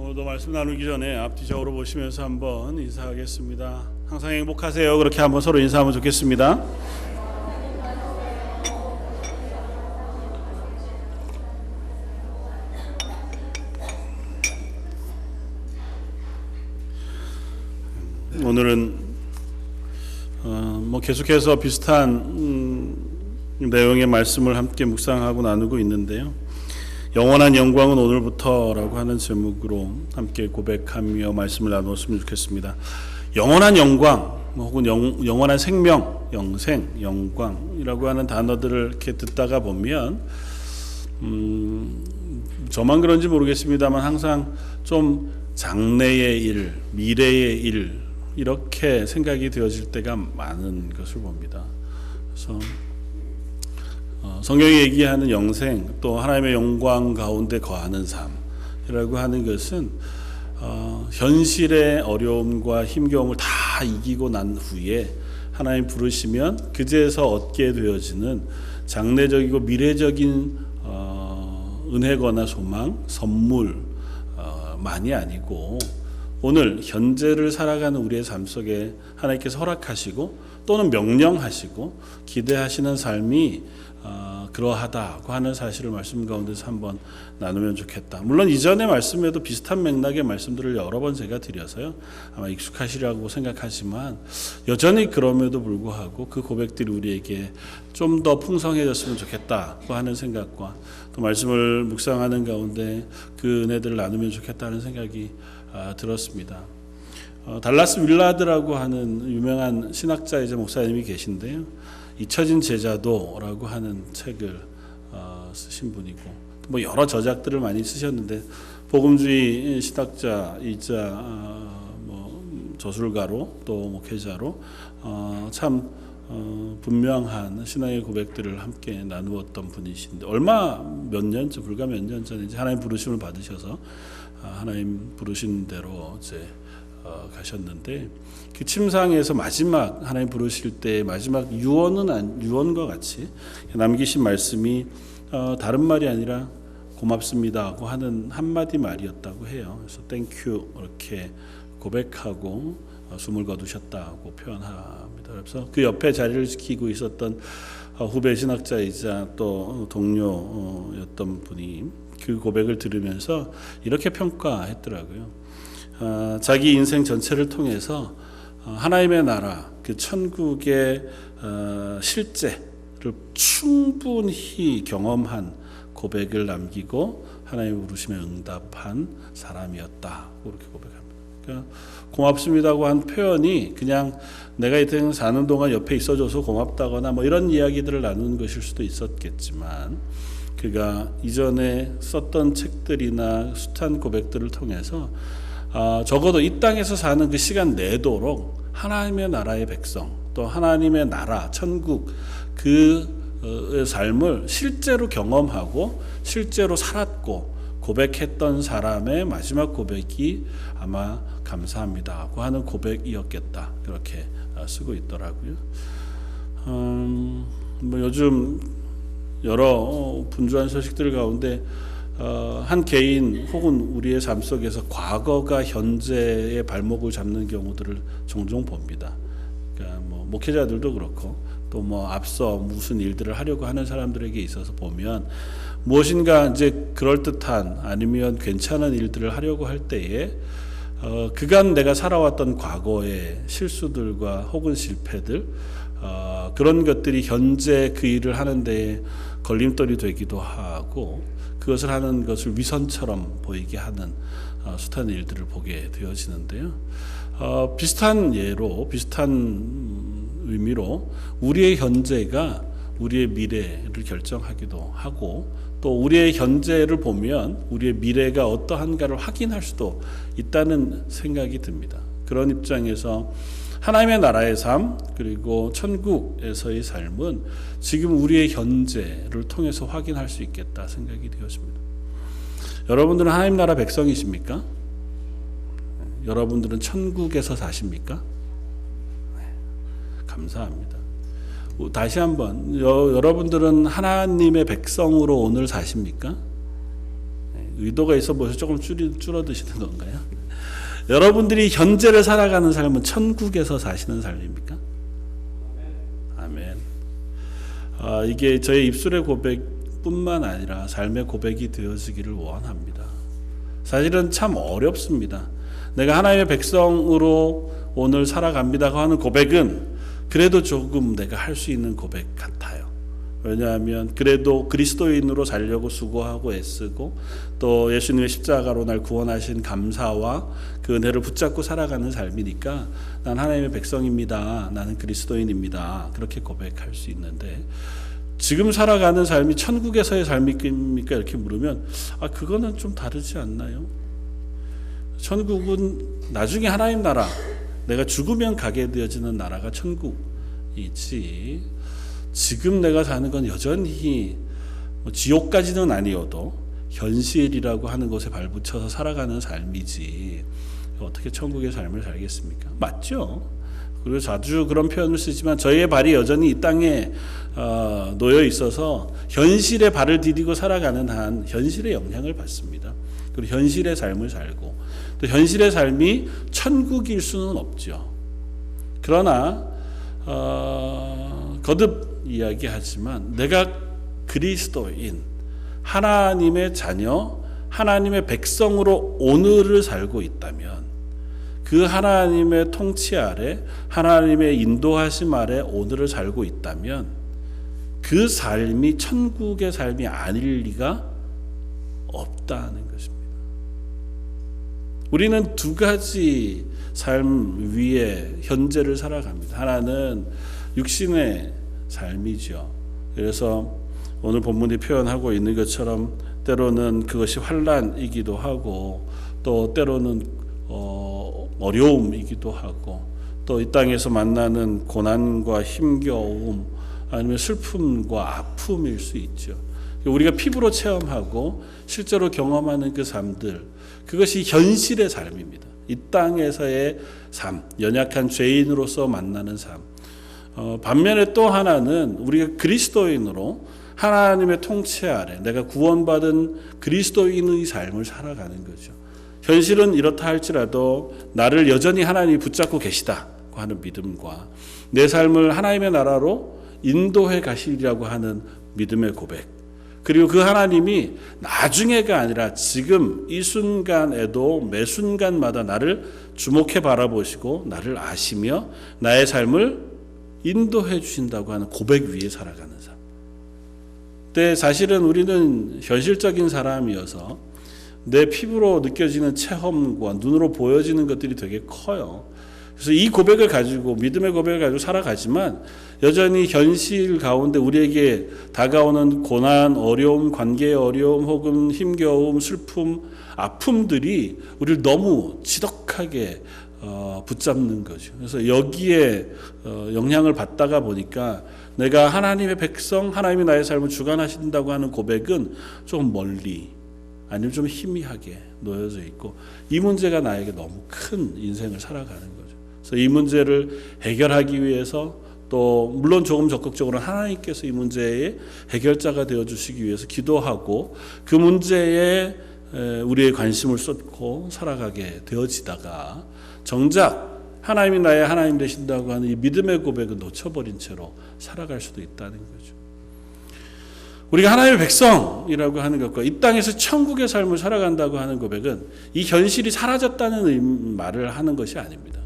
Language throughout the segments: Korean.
오늘도 말씀 나누기 전에 앞뒤적으로 보시면서 한번 인사하겠습니다. 항상 행복하세요. 그렇게 한번 서로 인사하면 좋겠습니다. 오늘은 계속해서 비슷한 내용의 말씀을 함께 묵상하고 나누고 있는데요. 영원한 영광은 오늘부터라고 하는 제목으로 함께 고백하며 말씀을 나누었으면 좋겠습니다. 영원한 영광 혹은 영원한 생명, 영생, 영광이라고 하는 단어들을 이렇게 듣다가 보면 저만 그런지 모르겠습니다만 항상 좀 장래의 일, 미래의 일 이렇게 생각이 되어질 때가 많은 것을 봅니다. 그래서 성경이 얘기하는 영생 또 하나님의 영광 가운데 거하는 삶이라고 하는 것은 현실의 어려움과 힘겨움을 다 이기고 난 후에 하나님 부르시면 그제서 얻게 되어지는 장래적이고 미래적인 은혜거나 소망, 선물만이 아니고 오늘 현재를 살아가는 우리의 삶 속에 하나님께서 허락하시고 또는 명령하시고 기대하시는 삶이 그러하다고 하는 사실을 말씀 가운데서 한번 나누면 좋겠다. 물론 이전의 말씀에도 비슷한 맥락의 말씀들을 여러 번 제가 드려서요 아마 익숙하시라고 생각하지만 여전히 그럼에도 불구하고 그 고백들이 우리에게 좀 더 풍성해졌으면 좋겠다고 하는 생각과 또 말씀을 묵상하는 가운데 그 은혜들을 나누면 좋겠다는 생각이 들었습니다. 달라스 윌라드라고 하는 유명한 신학자이자 목사님이 계신데요. 잊혀진 제자도라고 하는 책을 쓰신 분이고 뭐 여러 저작들을 많이 쓰셨는데 복음주의 신학자이자 저술가로 또 목회자로 참 분명한 신앙의 고백들을 함께 나누었던 분이신데 불과 몇 년 전에 이제 하나님 부르심을 받으셔서 하나님 부르신 대로 이제 가셨는데 그 침상에서 마지막 하나님 부르실 때 마지막 유언과 같이 남기신 말씀이 다른 말이 아니라 고맙습니다고 하는 한마디 말이었다고 해요. 그래서 땡큐 이렇게 고백하고 숨을 거두셨다고 표현합니다. 그래서 그 옆에 자리를 지키고 있었던 후배 신학자이자 또 동료였던 분이 그 고백을 들으면서 이렇게 평가했더라고요. 자기 인생 전체를 통해서 하나님의 나라, 그 천국의 실제를 충분히 경험한 고백을 남기고 하나님의 부르심에 응답한 사람이었다. 그렇게 고백합니다. 그러니까 고맙습니다고 한 표현이 그냥 내가 이 땅 사는 동안 옆에 있어줘서 고맙다거나 이런 이야기들을 나누는 것일 수도 있었겠지만 그가 이전에 썼던 책들이나 숱한 고백들을 통해서 적어도 이 땅에서 사는 그 시간 내도록 하나님의 나라의 백성 또 하나님의 나라 천국 그 삶을 실제로 경험하고 실제로 살았고 고백했던 사람의 마지막 고백이 아마 감사합니다고 하는 고백이었겠다 그렇게 쓰고 있더라고요. 요즘 여러 분주한 소식들 가운데 한 개인 혹은 우리의 삶 속에서 과거가 현재의 발목을 잡는 경우들을 종종 봅니다. 그러니까 목회자들도 그렇고 또 앞서 무슨 일들을 하려고 하는 사람들에게 있어서 보면 무엇인가 이제 그럴듯한 아니면 괜찮은 일들을 하려고 할 때에 그간 내가 살아왔던 과거의 실수들과 혹은 실패들 그런 것들이 현재 그 일을 하는 데에 걸림돌이 되기도 하고 그것을 하는 것을 위선처럼 보이게 하는 숱한 일들을 보게 되어지는데요. 비슷한 예로 비슷한 의미로 우리의 현재가 우리의 미래를 결정하기도 하고 또 우리의 현재를 보면 우리의 미래가 어떠한가를 확인할 수도 있다는 생각이 듭니다. 그런 입장에서 하나님의 나라의 삶 그리고 천국에서의 삶은 지금 우리의 현재를 통해서 확인할 수 있겠다 생각이 되었습니다. 여러분들은 하나님 나라 백성이십니까? 여러분들은 천국에서 사십니까? 감사합니다. 다시 한번 여러분들은 하나님의 백성으로 오늘 사십니까? 의도가 있어 보여서 조금 줄어드시는 건가요? 여러분들이 현재를 살아가는 삶은 천국에서 사시는 삶입니까? 아멘. 이게 저의 입술의 고백뿐만 아니라 삶의 고백이 되어지기를 원합니다. 사실은 참 어렵습니다. 내가 하나님의 백성으로 오늘 살아갑니다 하는 고백은 그래도 조금 내가 할 수 있는 고백 같아요. 왜냐하면 그래도 그리스도인으로 살려고 수고하고 애쓰고 또 예수님의 십자가로 날 구원하신 감사와 그 은혜를 붙잡고 살아가는 삶이니까 난 하나님의 백성입니다. 나는 그리스도인입니다. 그렇게 고백할 수 있는데 지금 살아가는 삶이 천국에서의 삶입니까? 이렇게 물으면 그거는 좀 다르지 않나요? 천국은 나중에 하나님 나라, 내가 죽으면 가게 되어지는 나라가 천국이지, 지금 내가 사는 건 여전히 지옥까지는 아니어도 현실이라고 하는 곳에 발붙여서 살아가는 삶이지 어떻게 천국의 삶을 살겠습니까? 맞죠? 그리고 자주 그런 표현을 쓰지만 저희의 발이 여전히 이 땅에 놓여 있어서 현실에 발을 디디고 살아가는 한 현실의 영향을 받습니다. 그리고 현실의 삶을 살고 또 현실의 삶이 천국일 수는 없죠. 그러나 거듭 이야기하지만 내가 그리스도인, 하나님의 자녀, 하나님의 백성으로 오늘을 살고 있다면 그 하나님의 통치 아래, 하나님의 인도하심 아래 오늘을 살고 있다면 그 삶이 천국의 삶이 아닐 리가 없다는 것입니다. 우리는 두 가지 삶 위에 현재를 살아갑니다. 하나는 육신의 삶이죠. 그래서 오늘 본문이 표현하고 있는 것처럼 때로는 그것이 환난이기도 하고 또 때로는 어려움이기도 하고 또 이 땅에서 만나는 고난과 힘겨움 아니면 슬픔과 아픔일 수 있죠. 우리가 피부로 체험하고 실제로 경험하는 그 삶들, 그것이 현실의 삶입니다. 이 땅에서의 삶, 연약한 죄인으로서 만나는 삶. 반면에 또 하나는 우리가 그리스도인으로 하나님의 통치 아래 내가 구원받은 그리스도인의 삶을 살아가는 거죠. 현실은 이렇다 할지라도 나를 여전히 하나님이 붙잡고 계시다고 하는 믿음과 내 삶을 하나님의 나라로 인도해 가시리라고 하는 믿음의 고백, 그리고 그 하나님이 나중에가 아니라 지금 이 순간에도 매 순간마다 나를 주목해 바라보시고 나를 아시며 나의 삶을 인도해 주신다고 하는 고백 위에 살아가는 삶. 근데 사실은 우리는 현실적인 사람이어서 내 피부로 느껴지는 체험과 눈으로 보여지는 것들이 되게 커요. 그래서 이 고백을 가지고, 믿음의 고백을 가지고 살아가지만 여전히 현실 가운데 우리에게 다가오는 고난, 어려움, 관계의 어려움 혹은 힘겨움, 슬픔, 아픔들이 우리를 너무 지독하게 붙잡는 거죠. 그래서 여기에 영향을 받다가 보니까 내가 하나님의 백성, 하나님이 나의 삶을 주관하신다고 하는 고백은 좀 멀리 아니면 좀 희미하게 놓여져 있고 이 문제가 나에게 너무 큰 인생을 살아가는 거죠. 그래서 이 문제를 해결하기 위해서 또 물론 조금 적극적으로 하나님께서 이 문제의 해결자가 되어주시기 위해서 기도하고 그 문제에 우리의 관심을 쏟고 살아가게 되어지다가 정작 하나님이 나의 하나님 되신다고 하는 이 믿음의 고백을 놓쳐버린 채로 살아갈 수도 있다는 거죠. 우리가 하나님의 백성이라고 하는 것과 이 땅에서 천국의 삶을 살아간다고 하는 고백은 이 현실이 사라졌다는 말을 하는 것이 아닙니다.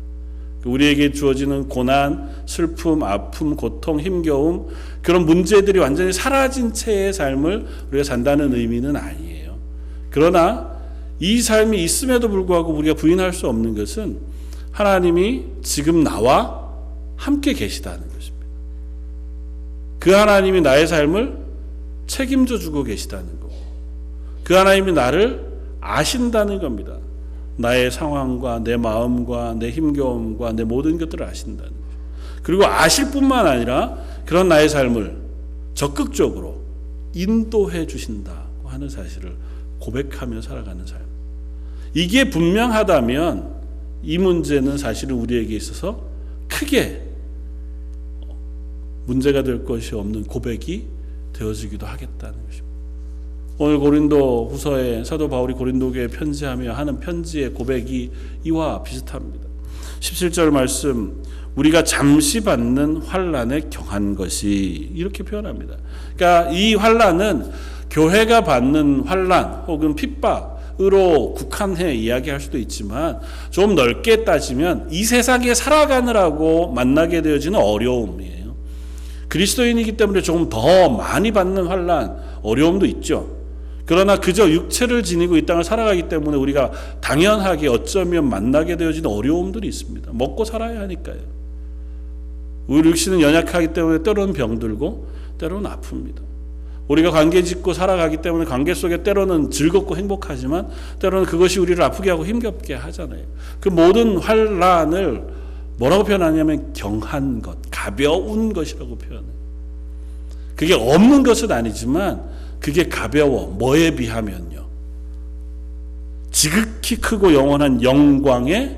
우리에게 주어지는 고난, 슬픔, 아픔, 고통, 힘겨움, 그런 문제들이 완전히 사라진 채의 삶을 우리가 산다는 의미는 아니에요. 그러나 이 삶이 있음에도 불구하고 우리가 부인할 수 없는 것은 하나님이 지금 나와 함께 계시다는 것입니다. 그 하나님이 나의 삶을 책임져 주고 계시다는 거고, 그 하나님이 나를 아신다는 겁니다. 나의 상황과 내 마음과 내 힘겨움과 내 모든 것들을 아신다는 거죠. 그리고 아실 뿐만 아니라 그런 나의 삶을 적극적으로 인도해 주신다고 하는 사실을 고백하며 살아가는 삶. 이게 분명하다면 이 문제는 사실은 우리에게 있어서 크게 문제가 될 것이 없는 고백이 되어지기도 하겠다는 것입니다. 오늘 고린도 후서에 사도 바울이 고린도교에 편지하며 하는 편지의 고백이 이와 비슷합니다. 17절 말씀, 우리가 잠시 받는 환난에 경한 것이, 이렇게 표현합니다. 그러니까 이 환난은 교회가 받는 환난 혹은 핍박으로 국한해 이야기할 수도 있지만, 좀 넓게 따지면 이 세상에 살아가느라고 만나게 되어지는 어려움이에요. 그리스도인이기 때문에 조금 더 많이 받는 환난, 어려움도 있죠. 그러나 그저 육체를 지니고 이 땅을 살아가기 때문에 우리가 당연하게 어쩌면 만나게 되어지는 어려움들이 있습니다. 먹고 살아야 하니까요. 우리 육신은 연약하기 때문에 때로는 병들고 때로는 아픕니다. 우리가 관계 짓고 살아가기 때문에 관계 속에 때로는 즐겁고 행복하지만 때로는 그것이 우리를 아프게 하고 힘겹게 하잖아요. 그 모든 환난을 뭐라고 표현하냐면 경한 것, 가벼운 것이라고 표현해요. 그게 없는 것은 아니지만 그게 가벼워. 뭐에 비하면요? 지극히 크고 영원한 영광의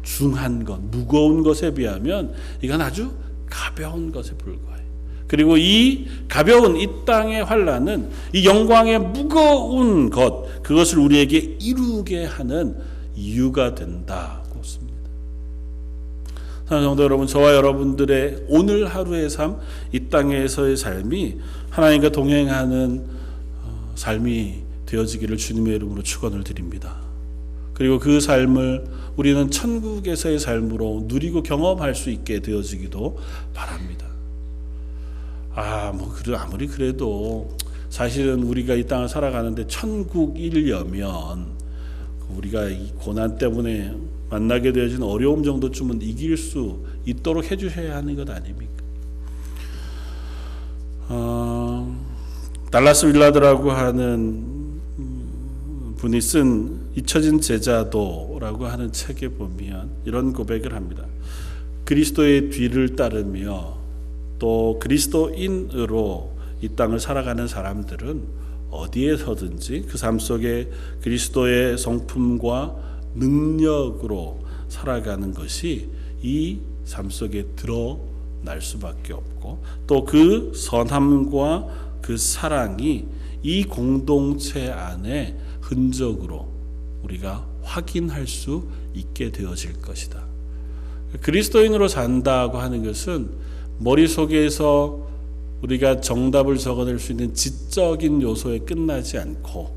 중한 것, 무거운 것에 비하면 이건 아주 가벼운 것에 불과해요. 그리고 이 가벼운 이 땅의 환난은 이 영광의 무거운 것, 그것을 우리에게 이루게 하는 이유가 된다고 씁니다. 사랑하는 성도 여러분, 저와 여러분들의 오늘 하루의 삶, 이 땅에서의 삶이 하나님과 동행하는 삶이 되어지기를 주님의 이름으로 축원을 드립니다. 그리고 그 삶을 우리는 천국에서의 삶으로 누리고 경험할 수 있게 되어지기도 바랍니다. 아무리 그래도 사실은 우리가 이 땅을 살아가는데 천국이려면 우리가 이 고난 때문에 만나게 되어진 어려움 정도쯤은 이길 수 있도록 해주셔야 하는 것 아닙니까? 달라스 윌라드라고 하는 분이 쓴 잊혀진 제자도라고 하는 책에 보면 이런 고백을 합니다. 그리스도의 뒤를 따르며 또 그리스도인으로 이 땅을 살아가는 사람들은 어디에서든지 그 삶 속에 그리스도의 성품과 능력으로 살아가는 것이 이 삶 속에 드러날 수밖에 없고, 또 그 선함과 그 사랑이 이 공동체 안에 흔적으로 우리가 확인할 수 있게 되어질 것이다. 그리스도인으로 산다고 하는 것은 머릿속에서 우리가 정답을 적어낼 수 있는 지적인 요소에 끝나지 않고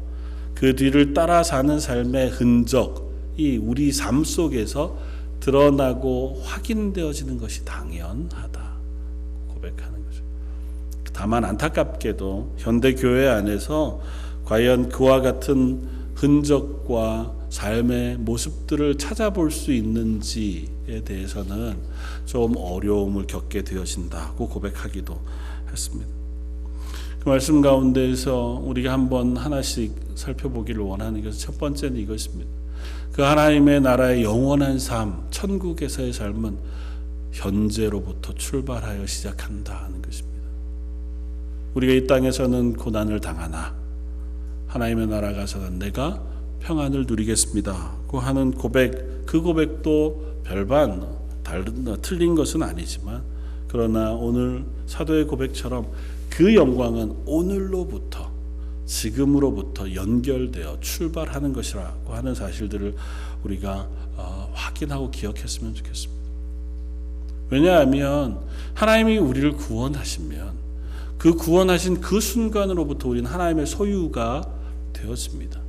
그 뒤를 따라 사는 삶의 흔적이 우리 삶 속에서 드러나고 확인되어지는 것이 당연하다 고백하는 거죠. 다만 안타깝게도 현대 교회 안에서 과연 그와 같은 흔적과 삶의 모습들을 찾아볼 수 있는지에 대해서는 좀 어려움을 겪게 되어진다고 고백하기도 했습니다. 그 말씀 가운데에서 우리가 한번 하나씩 살펴보기를 원하는 것은 첫 번째는 이것입니다. 그 하나님의 나라의 영원한 삶, 천국에서의 삶은 현재로부터 출발하여 시작한다 하는 것입니다. 우리가 이 땅에서는 고난을 당하나 하나님의 나라 가서는 내가 평안을 누리겠습니다 고 하는 고백, 그 고백도 별반 틀린 것은 아니지만, 그러나 오늘 사도의 고백처럼 그 영광은 오늘로부터, 지금으로부터 연결되어 출발하는 것이라고 하는 사실들을 우리가 확인하고 기억했으면 좋겠습니다. 왜냐하면 하나님이 우리를 구원하시면 그 구원하신 그 순간으로부터 우리는 하나님의 소유가 되었습니다.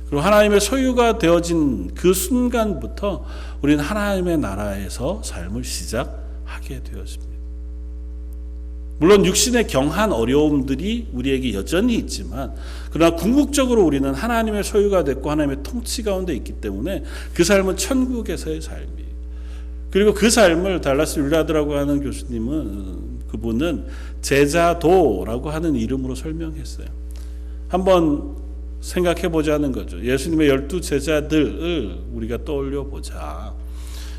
그리고 하나님의 소유가 되어진 그 순간부터 우리는 하나님의 나라에서 삶을 시작하게 되었습니다. 물론 육신의 경한 어려움들이 우리에게 여전히 있지만, 그러나 궁극적으로 우리는 하나님의 소유가 됐고 하나님의 통치 가운데 있기 때문에 그 삶은 천국에서의 삶이에요. 그리고 그 삶을 달라스 윌라드라고 하는 교수님은, 그분은 제자도라고 하는 이름으로 설명했어요. 한번 생각해 보자는 거죠. 예수님의 12제자들을 우리가 떠올려 보자.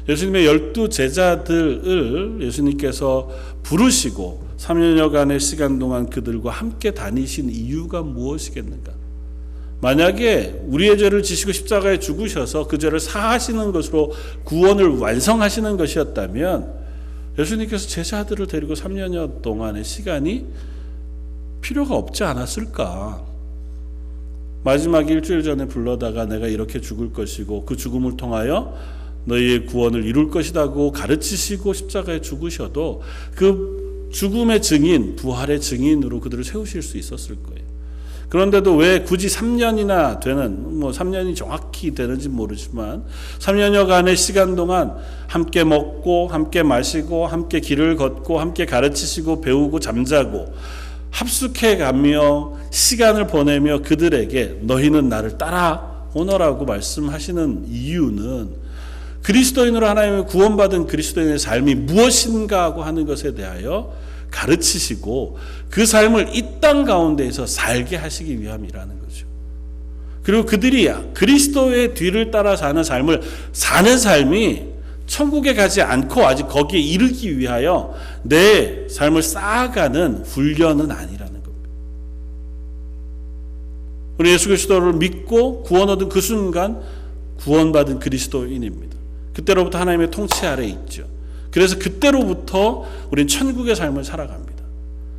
예수님의 12제자들을 예수님께서 부르시고 3년여간의 시간 동안 그들과 함께 다니신 이유가 무엇이겠는가? 만약에 우리의 죄를 지시고 십자가에 죽으셔서 그 죄를 사하시는 것으로 구원을 완성하시는 것이었다면 예수님께서 제자들을 데리고 3년여 동안의 시간이 필요가 없지 않았을까? 마지막 일주일 전에 불러다가 내가 이렇게 죽을 것이고 그 죽음을 통하여 너희의 구원을 이룰 것이라고 가르치시고 십자가에 죽으셔도 그 죽음의 증인, 부활의 증인으로 그들을 세우실 수 있었을 거예요. 그런데도 왜 굳이 3년이나 되는, 3년이 정확히 되는지 모르지만 3년여간의 시간 동안 함께 먹고 함께 마시고 함께 길을 걷고 함께 가르치시고 배우고 잠자고 합숙해 가며 시간을 보내며 그들에게 너희는 나를 따라오너라고 말씀하시는 이유는 그리스도인으로 하나님의 구원받은 그리스도인의 삶이 무엇인가 하고 하는 것에 대하여 가르치시고 그 삶을 이 땅 가운데에서 살게 하시기 위함이라는 거죠. 그리고 그들이 그리스도의 뒤를 따라 사는 삶을 사는 삶이 천국에 가지 않고 아직 거기에 이르기 위하여 내 삶을 쌓아가는 훈련은 아니라는 겁니다. 우리 예수 그리스도를 믿고 구원 얻은 그 순간 구원받은 그리스도인입니다. 그때로부터 하나님의 통치 아래에 있죠. 그래서 그때로부터 우리는 천국의 삶을 살아갑니다.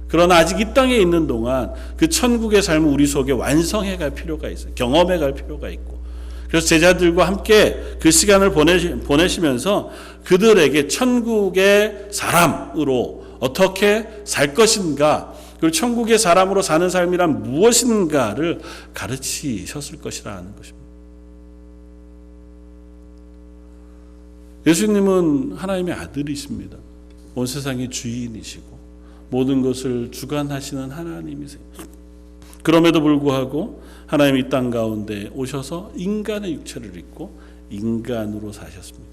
그러나 아직 이 땅에 있는 동안 그 천국의 삶을 우리 속에 완성해 갈 필요가 있어요. 경험해 갈 필요가 있고. 그래서 제자들과 함께 그 시간을 보내시면서 그들에게 천국의 사람으로 어떻게 살 것인가, 그리고 천국의 사람으로 사는 삶이란 무엇인가를 가르치셨을 것이라는 것입니다. 예수님은 하나님의 아들이십니다. 온 세상의 주인이시고 모든 것을 주관하시는 하나님이세요. 그럼에도 불구하고 하나님이 이 땅 가운데 오셔서 인간의 육체를 입고 인간으로 사셨습니다.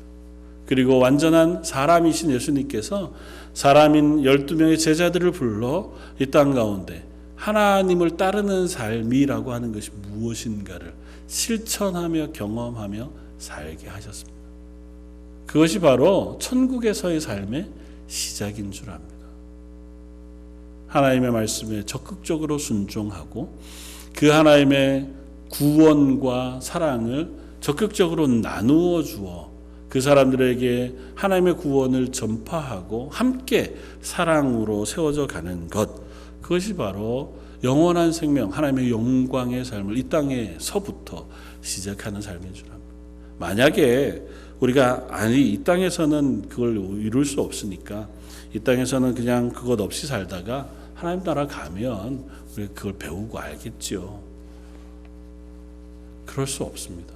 그리고 완전한 사람이신 예수님께서 사람인 12명의 제자들을 불러 이 땅 가운데 하나님을 따르는 삶이라고 하는 것이 무엇인가를 실천하며 경험하며 살게 하셨습니다. 그것이 바로 천국에서의 삶의 시작인 줄 압니다. 하나님의 말씀에 적극적으로 순종하고 그 하나님의 구원과 사랑을 적극적으로 나누어 주어 그 사람들에게 하나님의 구원을 전파하고 함께 사랑으로 세워져 가는 것, 그것이 바로 영원한 생명, 하나님의 영광의 삶을 이 땅에서부터 시작하는 삶인 줄 압니다. 만약에 우리가 이 땅에서는 그걸 이룰 수 없으니까 이 땅에서는 그냥 그것 없이 살다가 하나님 나라 가면 우리가 그걸 배우고 알겠죠. 그럴 수 없습니다.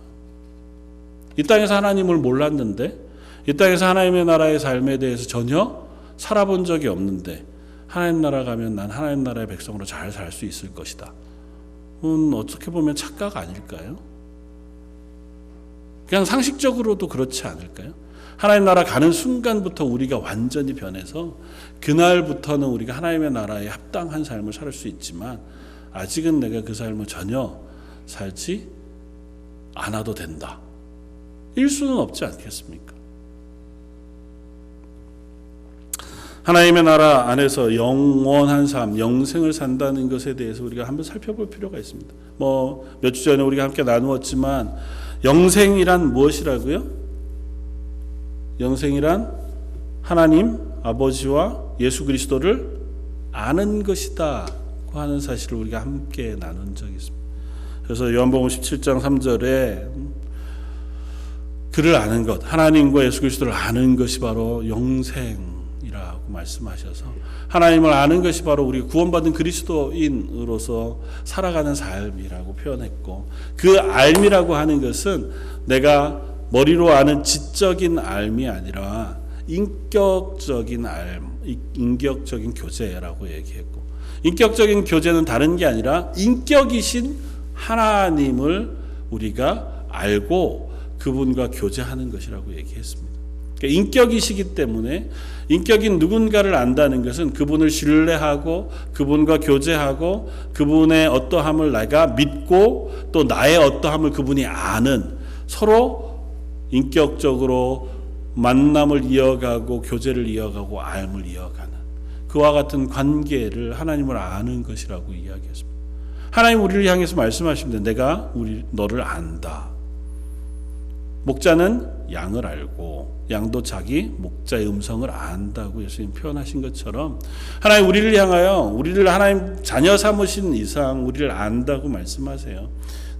이 땅에서 하나님을 몰랐는데, 이 땅에서 하나님의 나라의 삶에 대해서 전혀 살아본 적이 없는데 하나님 나라 가면 난 하나님 나라의 백성으로 잘 살 수 있을 것이다. 어떻게 보면 착각 아닐까요? 그냥 상식적으로도 그렇지 않을까요? 하나님 나라 가는 순간부터 우리가 완전히 변해서 그날부터는 우리가 하나님의 나라에 합당한 삶을 살 수 있지만 아직은 내가 그 삶을 전혀 살지 않아도 된다. 일 수는 없지 않겠습니까? 하나님의 나라 안에서 영원한 삶, 영생을 산다는 것에 대해서 우리가 한번 살펴볼 필요가 있습니다. 몇 주 전에 우리가 함께 나누었지만 영생이란 무엇이라고요? 영생이란 하나님 아버지와 예수 그리스도를 아는 것이다 하는 사실을 우리가 함께 나눈 적이 있습니다. 그래서 요한복음 17장 3절에 그를 아는 것, 하나님과 예수 그리스도를 아는 것이 바로 영생이라고 말씀하셔서 하나님을 아는 것이 바로 우리 구원받은 그리스도인으로서 살아가는 삶이라고 표현했고, 그 알미라고 하는 것은 내가 머리로 아는 지적인 알미 아니라 인격적인 인격적인 교제라고 얘기했고, 인격적인 교제는 다른 게 아니라 인격이신 하나님을 우리가 알고 그분과 교제하는 것이라고 얘기했습니다. 그러니까 인격이시기 때문에 인격인 누군가를 안다는 것은 그분을 신뢰하고 그분과 교제하고 그분의 어떠함을 내가 믿고 또 나의 어떠함을 그분이 아는, 서로 인격적으로 만남을 이어가고 교제를 이어가고 알을 이어가는 그와 같은 관계를 하나님을 아는 것이라고 이야기했습니다. 하나님 우리를 향해서 말씀하십니다. 내가 너를 안다. 목자는 양을 알고 양도 자기 목자의 음성을 안다고 예수님 표현하신 것처럼 하나님 우리를 향하여 우리를 하나님 자녀 삼으신 이상 우리를 안다고 말씀하세요.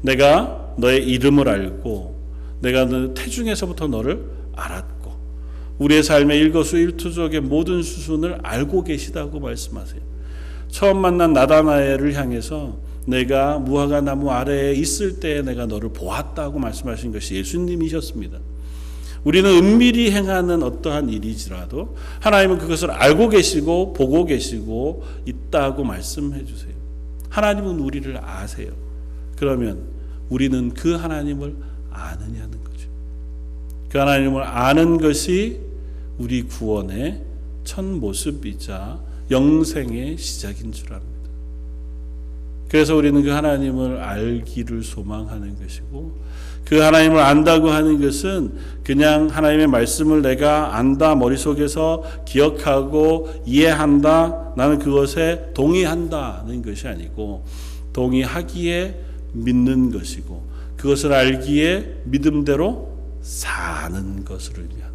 내가 너의 이름을 알고 내가 너 태중에서부터 너를 알았고 우리의 삶의 일거수일투족의 모든 수순을 알고 계시다고 말씀하세요. 처음 만난 나다나엘을 향해서 내가 무화과 나무 아래에 있을 때에 내가 너를 보았다고 말씀하신 것이 예수님이셨습니다. 우리는 은밀히 행하는 어떠한 일이지라도 하나님은 그것을 알고 계시고 보고 계시고 있다고 말씀해 주세요. 하나님은 우리를 아세요. 그러면 우리는 그 하나님을 아느냐는 거죠. 그 하나님을 아는 것이 우리 구원의 첫 모습이자 영생의 시작인 줄 압니다. 그래서 우리는 그 하나님을 알기를 소망하는 것이고 그 하나님을 안다고 하는 것은 그냥 하나님의 말씀을 내가 안다, 머릿속에서 기억하고 이해한다, 나는 그것에 동의한다는 것이 아니고 동의하기에 믿는 것이고 그것을 알기에 믿음대로 사는 것을 의미한다.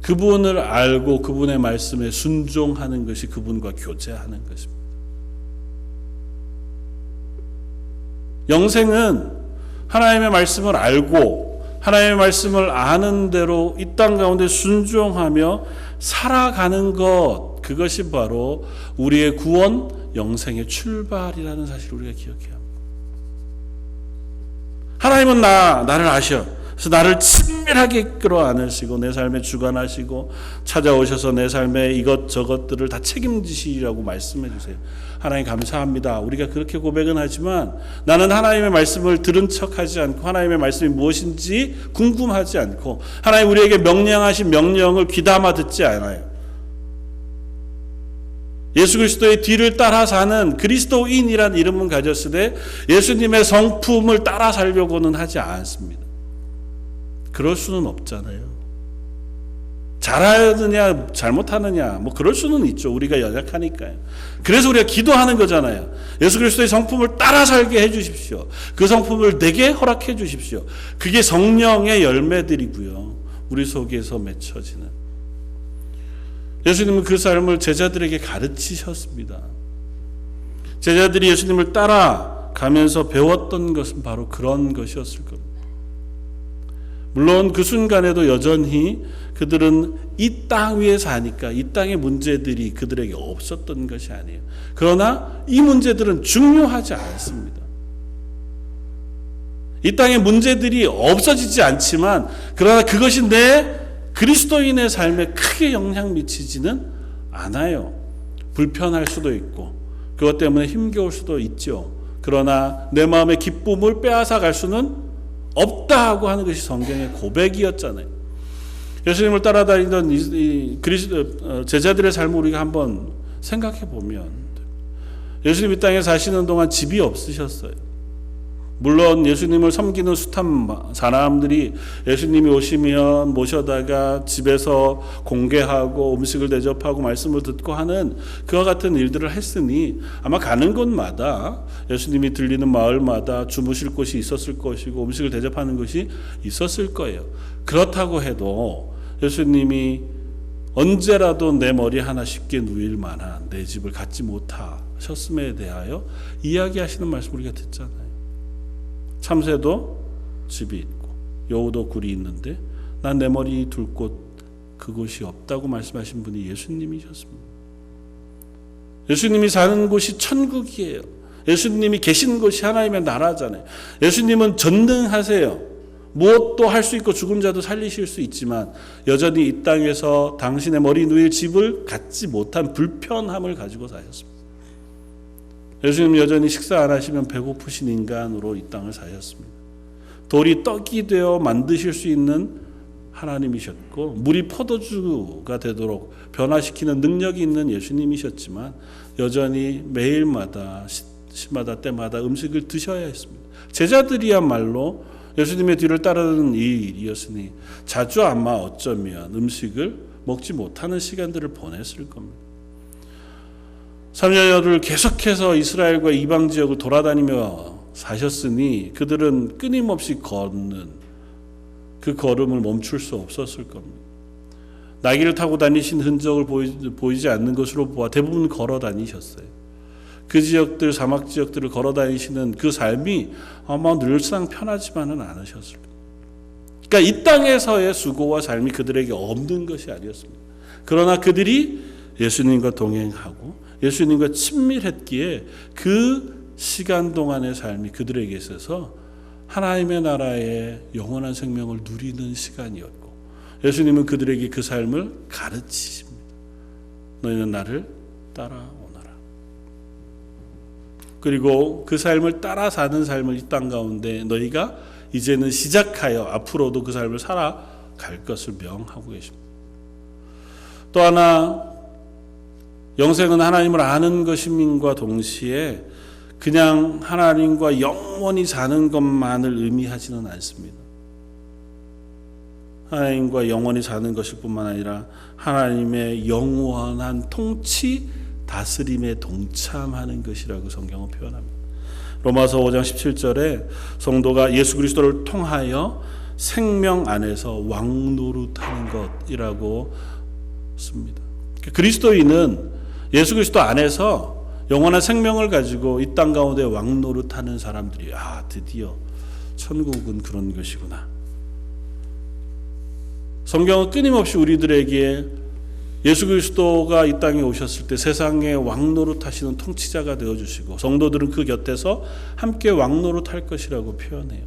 그분을 알고 그분의 말씀에 순종하는 것이 그분과 교제하는 것입니다. 영생은 하나님의 말씀을 알고 하나님의 말씀을 아는 대로 이 땅 가운데 순종하며 살아가는 것, 그것이 바로 우리의 구원, 영생의 출발이라는 사실을 우리가 기억해야 합니다. 하나님은 나를 아셔. 그래서 나를 친밀하게 끌어안으시고 내 삶에 주관하시고 찾아오셔서 내 삶의 이것저것들을 다 책임지시라고 말씀해 주세요. 하나님 감사합니다. 우리가 그렇게 고백은 하지만 나는 하나님의 말씀을 들은 척하지 않고 하나님의 말씀이 무엇인지 궁금하지 않고 하나님 우리에게 명령하신 명령을 귀담아 듣지 않아요. 예수 그리스도의 뒤를 따라 사는 그리스도인이란 이름은 가졌으되 예수님의 성품을 따라 살려고는 하지 않습니다. 그럴 수는 없잖아요. 잘하느냐 잘못하느냐 뭐 그럴 수는 있죠. 우리가 연약하니까요. 그래서 우리가 기도하는 거잖아요. 예수 그리스도의 성품을 따라 살게 해주십시오. 그 성품을 내게 허락해 주십시오. 그게 성령의 열매들이고요. 우리 속에서 맺혀지는. 예수님은 그 삶을 제자들에게 가르치셨습니다. 제자들이 예수님을 따라가면서 배웠던 것은 바로 그런 것이었을 겁니다. 물론 그 순간에도 여전히 그들은 이 땅 위에 사니까 이 땅의 문제들이 그들에게 없었던 것이 아니에요. 그러나 이 문제들은 중요하지 않습니다. 이 땅의 문제들이 없어지지 않지만 그러나 그것이 내 그리스도인의 삶에 크게 영향 미치지는 않아요. 불편할 수도 있고 그것 때문에 힘겨울 수도 있죠. 그러나 내 마음의 기쁨을 빼앗아 갈 수는 없다고 하는 것이 성경의 고백이었잖아요. 예수님을 따라다니던 제자들의 삶을 우리가 한번 생각해 보면 예수님 이 땅에 사시는 동안 집이 없으셨어요. 물론 예수님을 섬기는 숱한 사람들이 예수님이 오시면 모셔다가 집에서 공개하고 음식을 대접하고 말씀을 듣고 하는 그와 같은 일들을 했으니 아마 가는 곳마다 예수님이 들리는 마을마다 주무실 곳이 있었을 것이고 음식을 대접하는 것이 있었을 거예요. 그렇다고 해도 예수님이 언제라도 내 머리 하나 쉽게 누일 만한 내 집을 갖지 못하셨음에 대하여 이야기하시는 말씀 우리가 듣잖아요. 참새도 집이 있고 여우도 굴이 있는데 난 내 머리 둘 곳 그곳이 없다고 말씀하신 분이 예수님이셨습니다. 예수님이 사는 곳이 천국이에요. 예수님이 계신 곳이 하나님의 나라잖아요. 예수님은 전능하세요. 무엇도 할 수 있고 죽은 자도 살리실 수 있지만 여전히 이 땅에서 당신의 머리 누일 집을 갖지 못한 불편함을 가지고 사셨습니다. 예수님 여전히 식사 안 하시면 배고프신 인간으로 이 땅을 사셨습니다. 돌이 떡이 되어 만드실 수 있는 하나님이셨고 물이 포도주가 되도록 변화시키는 능력이 있는 예수님이셨지만 여전히 매일마다 시마다 때마다 음식을 드셔야 했습니다. 제자들이야말로 예수님의 뒤를 따르는 일이었으니 자주 아마 어쩌면 음식을 먹지 못하는 시간들을 보냈을 겁니다. 3년여를 계속해서 이스라엘과 이방 지역을 돌아다니며 사셨으니 그들은 끊임없이 걷는 그 걸음을 멈출 수 없었을 겁니다. 나귀를 타고 다니신 흔적을 보이지 않는 것으로 보아 대부분 걸어 다니셨어요. 그 지역들, 사막 지역들을 걸어 다니시는 그 삶이 아마 늘상 편하지만은 않으셨을 겁니다. 그러니까 이 땅에서의 수고와 삶이 그들에게 없는 것이 아니었습니다. 그러나 그들이 예수님과 동행하고 예수님과 친밀했기에 그 시간 동안의 삶이 그들에게 있어서 하나님의 나라의 영원한 생명을 누리는 시간이었고, 예수님은 그들에게 그 삶을 가르치십니다. 너희는 나를 따라오너라. 그리고 그 삶을 따라 사는 삶을 이 땅 가운데 너희가 이제는 시작하여 앞으로도 그 삶을 살아갈 것을 명하고 계십니다. 또 하나, 영생은 하나님을 아는 것임과 동시에 그냥 하나님과 영원히 사는 것만을 의미하지는 않습니다. 하나님과 영원히 사는 것일 뿐만 아니라 하나님의 영원한 통치, 다스림에 동참하는 것이라고 성경은 표현합니다. 로마서 5장 17절에 성도가 예수 그리스도를 통하여 생명 안에서 왕노릇하는 것이라고 씁니다. 그리스도인은 예수 그리스도 안에서 영원한 생명을 가지고 이 땅 가운데 왕노릇하는 사람들이 드디어 천국은 그런 것이구나. 성경은 끊임없이 우리들에게 예수 그리스도가 이 땅에 오셨을 때 세상의 왕노릇하시는 통치자가 되어주시고 성도들은 그 곁에서 함께 왕노릇할 것이라고 표현해요.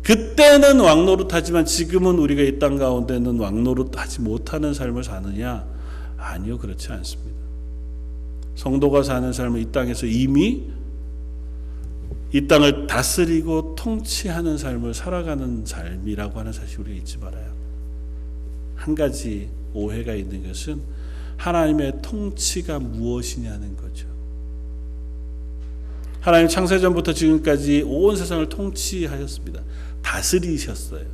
그때는 왕노릇하지만 지금은 우리가 이 땅 가운데는 왕노릇하지 못하는 삶을 사느냐? 아니요, 그렇지 않습니다. 성도가 사는 삶은 이 땅에서 이미 이 땅을 다스리고 통치하는 삶을 살아가는 삶이라고 하는 사실 우리가 잊지 말아요. 한 가지 오해가 있는 것은 하나님의 통치가 무엇이냐는 거죠. 하나님 창세전부터 지금까지 온 세상을 통치하셨습니다. 다스리셨어요.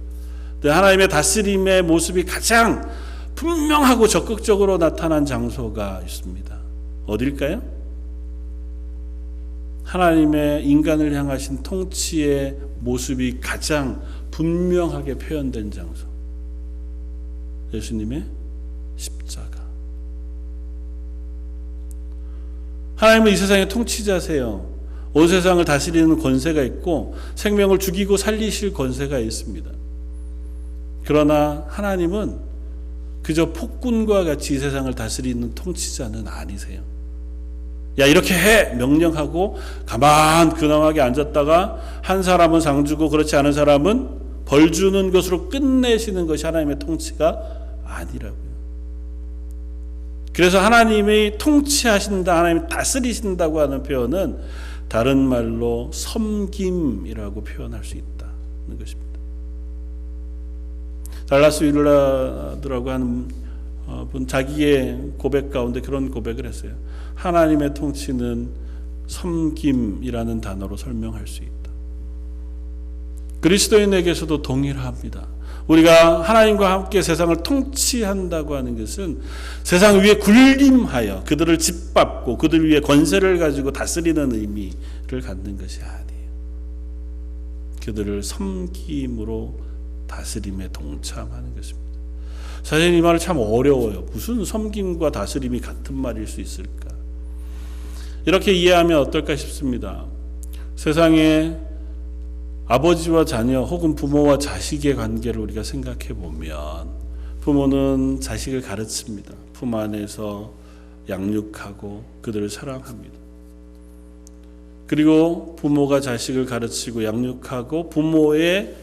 하나님의 다스림의 모습이 가장 분명하고 적극적으로 나타난 장소가 있습니다. 어딜까요? 하나님의 인간을 향하신 통치의 모습이 가장 분명하게 표현된 장소. 예수님의 십자가. 하나님은 이 세상의 통치자세요. 온 세상을 다스리는 권세가 있고 생명을 죽이고 살리실 권세가 있습니다. 그러나 하나님은 그저 폭군과 같이 이 세상을 다스리는 통치자는 아니세요. 야, 이렇게 해! 명령하고 가만 근엄하게 앉았다가 한 사람은 상 주고 그렇지 않은 사람은 벌 주는 것으로 끝내시는 것이 하나님의 통치가 아니라고요. 그래서 하나님이 통치하신다, 하나님이 다스리신다고 하는 표현은 다른 말로 섬김이라고 표현할 수 있다는 것입니다. 달라스 윌라드라고 하는 분 자기의 고백 가운데 그런 고백을 했어요. 하나님의 통치는 섬김이라는 단어로 설명할 수 있다. 그리스도인에게서도 동일합니다. 우리가 하나님과 함께 세상을 통치한다고 하는 것은 세상 위에 군림하여 그들을 짓밟고 그들 위에 권세를 가지고 다스리는 의미를 갖는 것이 아니에요. 그들을 섬김으로 다스림에 동참하는 것입니다. 사실 이 말은 참 어려워요. 무슨 섬김과 다스림이 같은 말일 수 있을까? 이렇게 이해하면 어떨까 싶습니다. 세상에 아버지와 자녀 혹은 부모와 자식의 관계를 우리가 생각해 보면 부모는 자식을 가르칩니다. 품 안에서 양육하고 그들을 사랑합니다. 그리고 부모가 자식을 가르치고 양육하고 부모의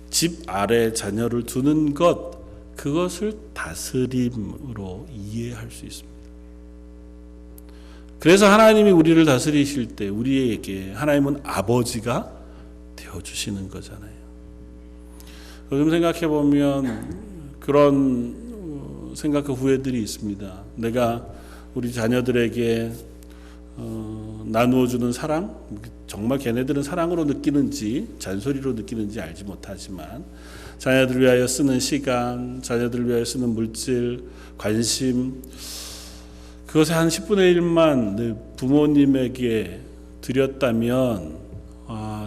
집 아래 자녀를 두는 것, 그것을 다스림으로 이해할 수 있습니다. 그래서 하나님이 우리를 다스리실 때 우리에게 하나님은 아버지가 되어주시는 거잖아요. 요즘 생각해보면 그런 생각과 후회들이 있습니다. 내가 우리 자녀들에게 나누어주는 사랑, 정말 걔네들은 사랑으로 느끼는지 잔소리로 느끼는지 알지 못하지만 자녀들을 위하여 쓰는 시간, 자녀들을 위하여 쓰는 물질, 관심, 그것의 한 10분의 1만 내 부모님에게 드렸다면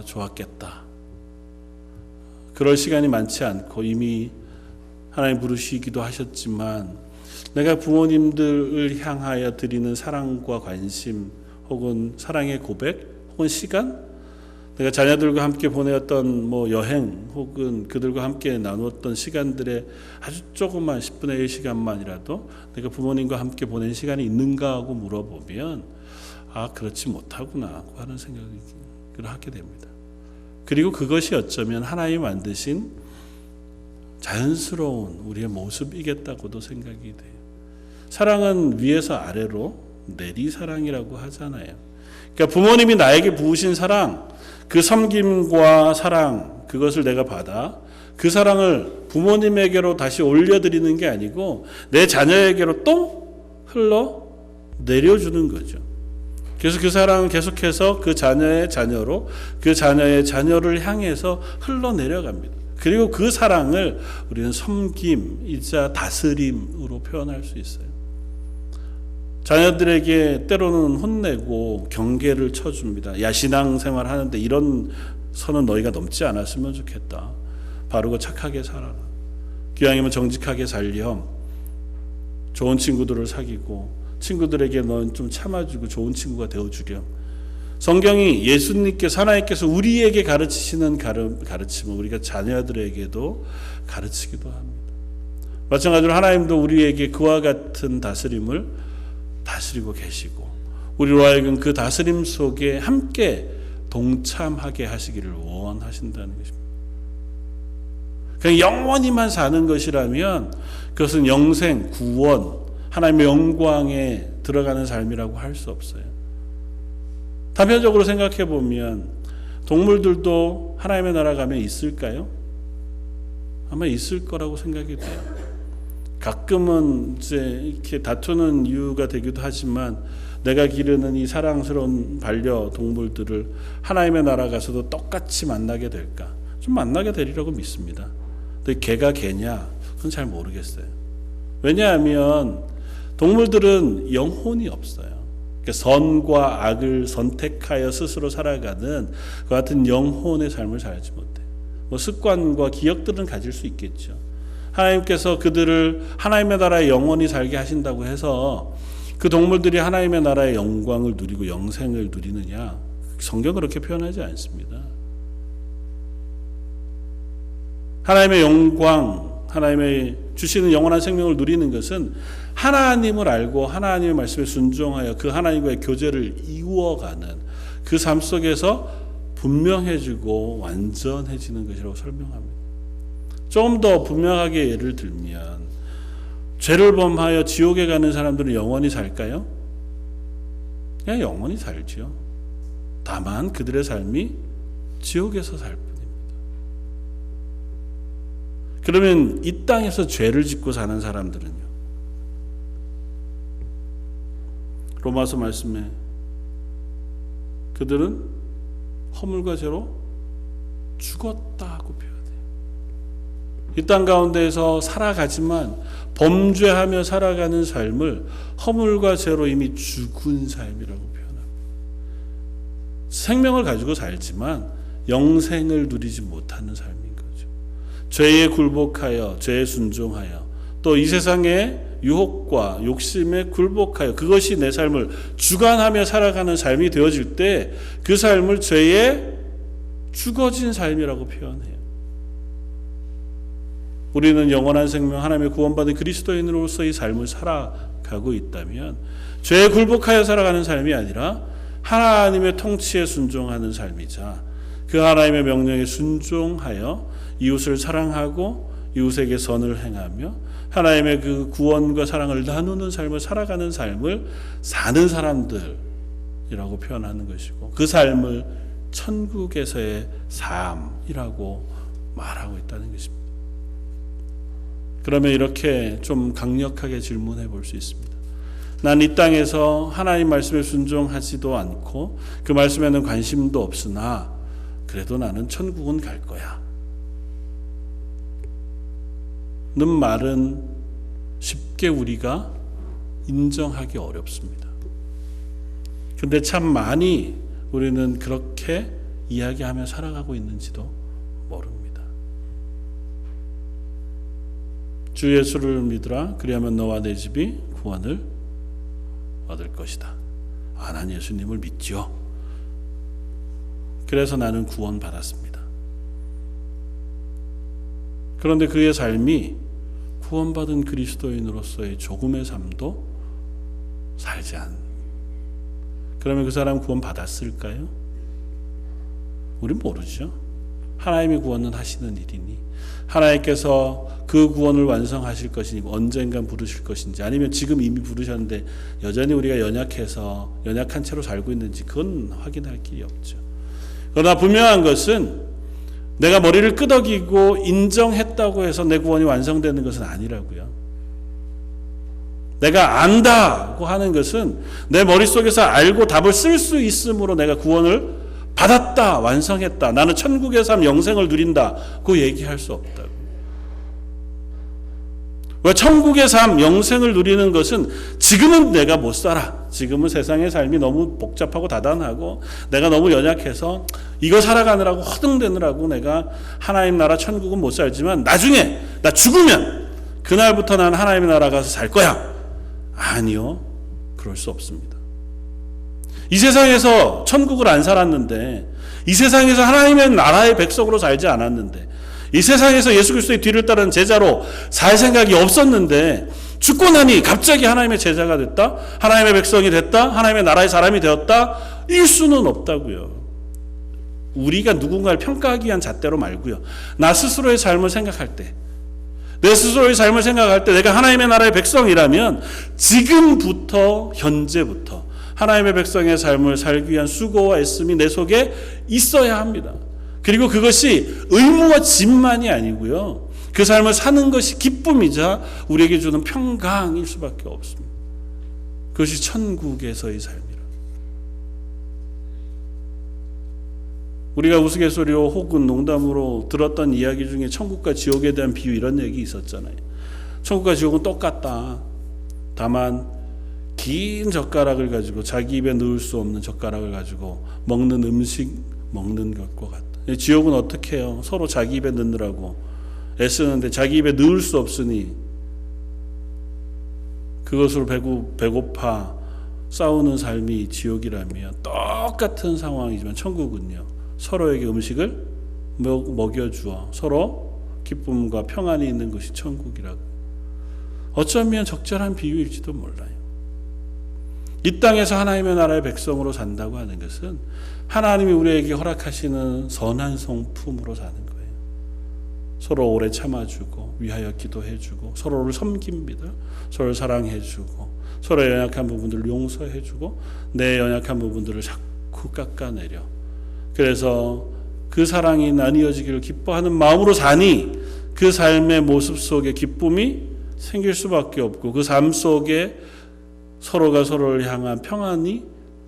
좋았겠다. 그럴 시간이 많지 않고 이미 하나님 부르시기도 하셨지만 내가 부모님들을 향하여 드리는 사랑과 관심 혹은 사랑의 고백, 혹은 시간, 내가 자녀들과 함께 보내었던 여행, 혹은 그들과 함께 나누었던 시간들의 아주 조그만 10분의 1 시간만이라도 내가 부모님과 함께 보낸 시간이 있는가 하고 물어보면 그렇지 못하구나 하는 생각을 하게 됩니다. 그리고 그것이 어쩌면 하나님이 만드신 자연스러운 우리의 모습이겠다고도 생각이 돼요. 사랑은 위에서 아래로 내리사랑이라고 하잖아요. 그러니까 부모님이 나에게 부으신 사랑, 그 섬김과 사랑, 그것을 내가 받아 그 사랑을 부모님에게로 다시 올려드리는 게 아니고 내 자녀에게로 또 흘러 내려주는 거죠. 그래서 그 사랑은 계속해서 그 자녀의 자녀로, 그 자녀의 자녀를 향해서 흘러내려갑니다. 그리고 그 사랑을 우리는 섬김이자 다스림으로 표현할 수 있어요. 자녀들에게 때로는 혼내고 경계를 쳐줍니다. 야, 신앙생활 하는데 이런 선은 너희가 넘지 않았으면 좋겠다. 바르고 착하게 살아라. 기왕이면 정직하게 살렴. 좋은 친구들을 사귀고 친구들에게 넌 좀 참아주고 좋은 친구가 되어주렴. 성경이 예수님께서 하나님께서 우리에게 가르치시는 가르침을 우리가 자녀들에게도 가르치기도 합니다. 마찬가지로 하나님도 우리에게 그와 같은 다스림을 다스리고 계시고 우리로 하여금 그 다스림 속에 함께 동참하게 하시기를 원하신다는 것입니다. 그냥 영원히만 사는 것이라면 그것은 영생, 구원, 하나님의 영광에 들어가는 삶이라고 할 수 없어요. 단편적으로 생각해 보면 동물들도 하나님의 나라 가면 있을까요? 아마 있을 거라고 생각이 돼요. 가끔은 이제 이렇게 다투는 이유가 되기도 하지만 내가 기르는 이 사랑스러운 반려동물들을 하나님의 나라 가서도 똑같이 만나게 될까? 좀 만나게 되리라고 믿습니다. 근데 개가 개냐? 그건 잘 모르겠어요. 왜냐하면 동물들은 영혼이 없어요. 선과 악을 선택하여 스스로 살아가는 그 같은 영혼의 삶을 살지 못해요. 습관과 기억들은 가질 수 있겠죠. 하나님께서 그들을 하나님의 나라에 영원히 살게 하신다고 해서 그 동물들이 하나님의 나라의 영광을 누리고 영생을 누리느냐? 성경은 그렇게 표현하지 않습니다. 하나님의 영광, 하나님의 주시는 영원한 생명을 누리는 것은 하나님을 알고 하나님의 말씀에 순종하여 그 하나님과의 교제를 이루어가는 그 삶 속에서 분명해지고 완전해지는 것이라고 설명합니다. 좀 더 분명하게 예를 들면 죄를 범하여 지옥에 가는 사람들은 영원히 살까요? 그냥 영원히 살죠. 다만 그들의 삶이 지옥에서 살 뿐입니다. 그러면 이 땅에서 죄를 짓고 사는 사람들은요? 로마서 말씀에 그들은 허물과 죄로 죽었다고 표현해요. 이 땅 가운데에서 살아가지만 범죄하며 살아가는 삶을 허물과 죄로 이미 죽은 삶이라고 표현합니다. 생명을 가지고 살지만 영생을 누리지 못하는 삶인 거죠. 죄에 굴복하여 죄에 순종하여 또 이 세상의 유혹과 욕심에 굴복하여 그것이 내 삶을 주관하며 살아가는 삶이 되어질 때 그 삶을 죄에 죽어진 삶이라고 표현해요. 우리는 영원한 생명 하나님의 구원받은 그리스도인으로서의 삶을 살아가고 있다면 죄에 굴복하여 살아가는 삶이 아니라 하나님의 통치에 순종하는 삶이자 그 하나님의 명령에 순종하여 이웃을 사랑하고 이웃에게 선을 행하며 하나님의 그 구원과 사랑을 나누는 삶을 살아가는 삶을 사는 사람들이라고 표현하는 것이고 그 삶을 천국에서의 삶이라고 말하고 있다는 것입니다. 그러면 이렇게 좀 강력하게 질문해 볼 수 있습니다. 난 이 땅에서 하나님 말씀에 순종하지도 않고 그 말씀에는 관심도 없으나 그래도 나는 천국은 갈 거야 는 말은 쉽게 우리가 인정하기 어렵습니다. 근데 참 많이 우리는 그렇게 이야기하며 살아가고 있는지도 모릅니다. 주 예수를 믿으라 그리하면 너와 내 집이 구원을 얻을 것이다. 난 예수님을 믿죠. 그래서 나는 구원받았습니다. 그런데 그의 삶이 구원받은 그리스도인으로서의 조금의 삶도 살지 않는. 그러면 그 사람 구원받았을까요? 우린 모르죠. 하나님이 구원은 하시는 일이니 하나님께서 그 구원을 완성하실 것이니 언젠간 부르실 것인지, 아니면 지금 이미 부르셨는데 여전히 우리가 연약해서 연약한 채로 살고 있는지 그건 확인할 길이 없죠. 그러나 분명한 것은 내가 머리를 끄덕이고 인정했다고 해서 내 구원이 완성되는 것은 아니라고요. 내가 안다고 하는 것은 내 머릿속에서 알고 답을 쓸 수 있으므로 내가 구원을 받았다, 완성했다, 나는 천국의 삶, 영생을 누린다, 그 얘기할 수 없다고. 왜? 천국의 삶, 영생을 누리는 것은 지금은 내가 못 살아. 지금은 세상의 삶이 너무 복잡하고 다단하고 내가 너무 연약해서 이거 살아가느라고 허둥대느라고 내가 하나님 나라 천국은 못 살지만 나중에 나 죽으면 그날부터 난 하나님의 나라 가서 살 거야. 아니요. 그럴 수 없습니다. 이 세상에서 천국을 안 살았는데, 이 세상에서 하나님의 나라의 백성으로 살지 않았는데, 이 세상에서 예수 그리스도의 뒤를 따르는 제자로 살 생각이 없었는데 죽고 나니 갑자기 하나님의 제자가 됐다? 하나님의 백성이 됐다? 하나님의 나라의 사람이 되었다? 일 수는 없다고요. 우리가 누군가를 평가하기 위한 잣대로 말고요. 나 스스로의 삶을 생각할 때, 내 스스로의 삶을 생각할 때 내가 하나님의 나라의 백성이라면 지금부터, 현재부터 하나님의 백성의 삶을 살기 위한 수고와 애씀이 내 속에 있어야 합니다. 그리고 그것이 의무와 짐만이 아니고요. 그 삶을 사는 것이 기쁨이자 우리에게 주는 평강일 수밖에 없습니다. 그것이 천국에서의 삶이라. 우리가 우스갯소리로 혹은 농담으로 들었던 이야기 중에 천국과 지옥에 대한 비유 이런 얘기 있었잖아요. 천국과 지옥은 똑같다. 다만 긴 젓가락을 가지고, 자기 입에 넣을 수 없는 젓가락을 가지고 먹는 음식 먹는 것과 같다. 지옥은 어떻게 해요? 서로 자기 입에 넣느라고 애쓰는데 자기 입에 넣을 수 없으니 그것으로 배고파 싸우는 삶이 지옥이라면 똑같은 상황이지만 천국은요, 서로에게 음식을 먹여주어 서로 기쁨과 평안이 있는 것이 천국이라고. 어쩌면 적절한 비유일지도 몰라요. 이 땅에서 하나님의 나라의 백성으로 산다고 하는 것은 하나님이 우리에게 허락하시는 선한 성품으로 사는 거예요. 서로 오래 참아주고 위하여 기도해주고 서로를 섬깁니다. 서로를 사랑해주고 서로의 연약한 부분들을 용서해주고 내 연약한 부분들을 자꾸 깎아내려. 그래서 그 사랑이 나뉘어지기를 기뻐하는 마음으로 사니 그 삶의 모습 속에 기쁨이 생길 수밖에 없고 그 삶 속에 서로가 서로를 향한 평안이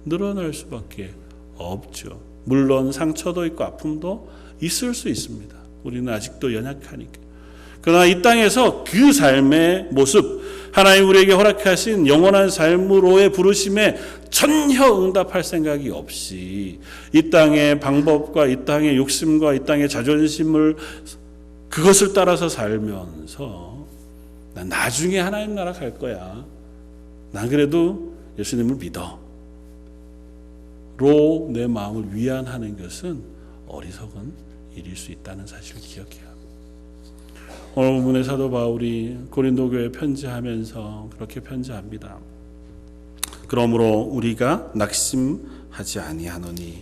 늘어날 수밖에 없죠. 물론 상처도 있고 아픔도 있을 수 있습니다. 우리는 아직도 연약하니까. 그러나 이 땅에서 그 삶의 모습, 하나님 우리에게 허락하신 영원한 삶으로의 부르심에 전혀 응답할 생각이 없이 이 땅의 방법과 이 땅의 욕심과 이 땅의 자존심을 그것을 따라서 살면서 난 나중에 하나님 나라 갈 거야. 난 그래도 예수님을 믿어. 로 내 마음을 위안하는 것은 어리석은 일일 수 있다는 사실을 기억해야 합니다. 오늘 본문의 사도 바울이 고린도 교회에 편지하면서 그렇게 편지합니다. 그러므로 우리가 낙심하지 아니하노니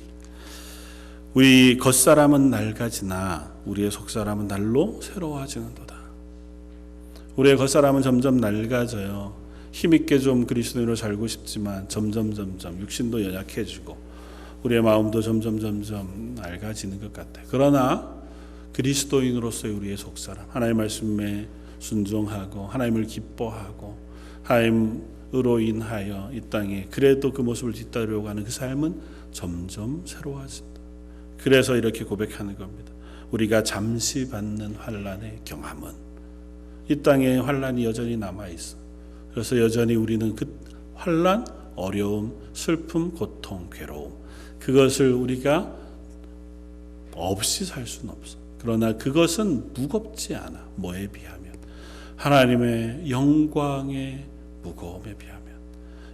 우리 겉사람은 낡아지나 우리의 속사람은 날로 새로워지는도다. 우리의 겉사람은 점점 낡아져요. 힘있게 좀 그리스도인으로 살고 싶지만 점점 육신도 연약해지고 우리의 마음도 점점 낡아지는 것 같아요. 그러나 그리스도인으로서의 우리의 속사람, 하나님의 말씀에 순종하고 하나님을 기뻐하고 하나님으로 인하여 이 땅에 그래도 그 모습을 뒤따르려고 하는 그 삶은 점점 새로워진다. 그래서 이렇게 고백하는 겁니다. 우리가 잠시 받는 환난의 경함은, 이 땅에 환난이 여전히 남아있어. 그래서 여전히 우리는 그 환난, 어려움, 슬픔, 고통, 괴로움, 그것을 우리가 없이 살 수는 없어. 그러나 그것은 무겁지 않아. 뭐에 비하면? 하나님의 영광의 무거움에 비하면.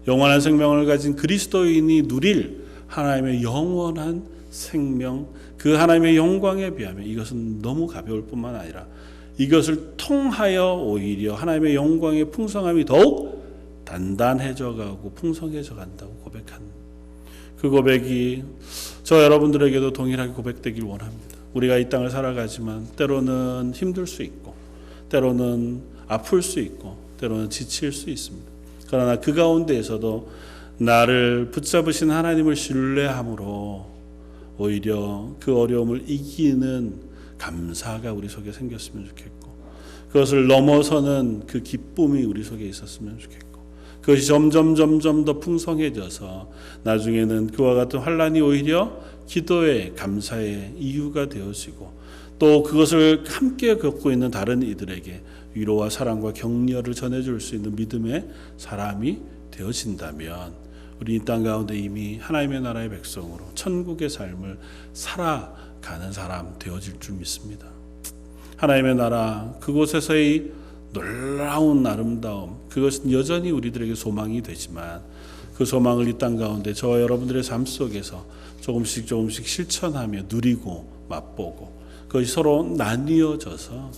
영원한 생명을 가진 그리스도인이 누릴 하나님의 영원한 생명, 그 하나님의 영광에 비하면 이것은 너무 가벼울 뿐만 아니라 이것을 통하여 오히려 하나님의 영광의 풍성함이 더욱 단단해져 가고 풍성해져 간다고 고백한 그 고백이 저 여러분들에게도 동일하게 고백되길 원합니다. 우리가 이 땅을 살아가지만 때로는 힘들 수 있고 때로는 아플 수 있고 때로는 지칠 수 있습니다. 그러나 그 가운데에서도 나를 붙잡으신 하나님을 신뢰함으로 오히려 그 어려움을 이기는 감사가 우리 속에 생겼으면 좋겠고 그것을 넘어서는 그 기쁨이 우리 속에 있었으면 좋겠고 그것이 점점 더 풍성해져서 나중에는 그와 같은 환난이 오히려 기도의 감사의 이유가 되어지고 또 그것을 함께 겪고 있는 다른 이들에게 위로와 사랑과 격려를 전해줄 수 있는 믿음의 사람이 되어진다면 우리 이 땅 가운데 이미 하나님의 나라의 백성으로 천국의 삶을 살아가는 사람 되어질 줄 믿습니다. 하나님의 나라 그곳에서의 놀라운 아름다움 그것은 여전히 우리들에게 소망이 되지만 그 소망을 이 땅 가운데 저와 여러분들의 삶 속에서 조금씩 실천하며 누리고 맛보고 그것이 서로 나뉘어져서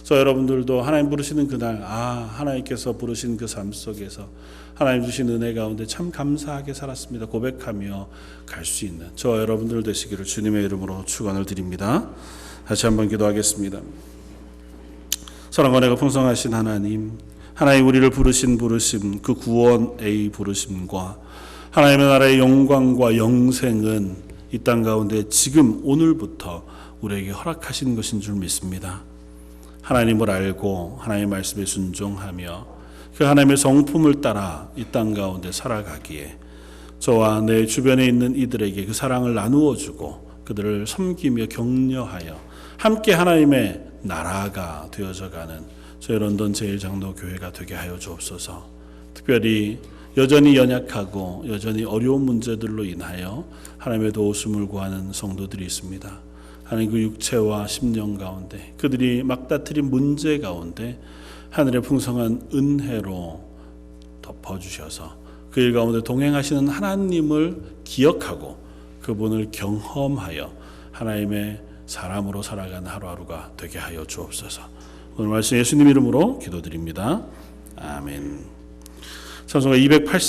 저 여러분들도 하나님 부르시는 그날 하나님께서 부르신 그 삶 속에서 하나님 주신 은혜 가운데 참 감사하게 살았습니다 고백하며 갈 수 있는 저 여러분들 되시기를 주님의 이름으로 축원을 드립니다. 다시 한번 기도하겠습니다. 사랑과 은혜가 풍성하신 하나님 우리를 부르심 그 구원의 부르심과 하나님의 나라의 영광과 영생은 이 땅 가운데 지금 오늘부터 우리에게 허락하신 것인 줄 믿습니다. 하나님을 알고 하나님의 말씀에 순종하며 그 하나님의 성품을 따라 이 땅 가운데 살아가기에 저와 내 주변에 있는 이들에게 그 사랑을 나누어 주고 그들을 섬기며 격려하여 함께 하나님의 나라가 되어져가는 저희 런던 제일장로교회가 되게 하여 주옵소서. 특별히 여전히 연약하고 여전히 어려운 문제들로 인하여 하나님의 도우심을 구하는 성도들이 있습니다. 하나님 그 육체와 심령 가운데 그들이 막다트린 문제 가운데 하늘의 풍성한 은혜로 덮어주셔서 그 일 가운데 동행하시는 하나님을 기억하고 그분을 경험하여 하나님의 사람으로 살아가는 하루하루가 되게 하여 주옵소서. 오늘 말씀 예수님 이름으로 기도드립니다. 아멘. 찬송가 280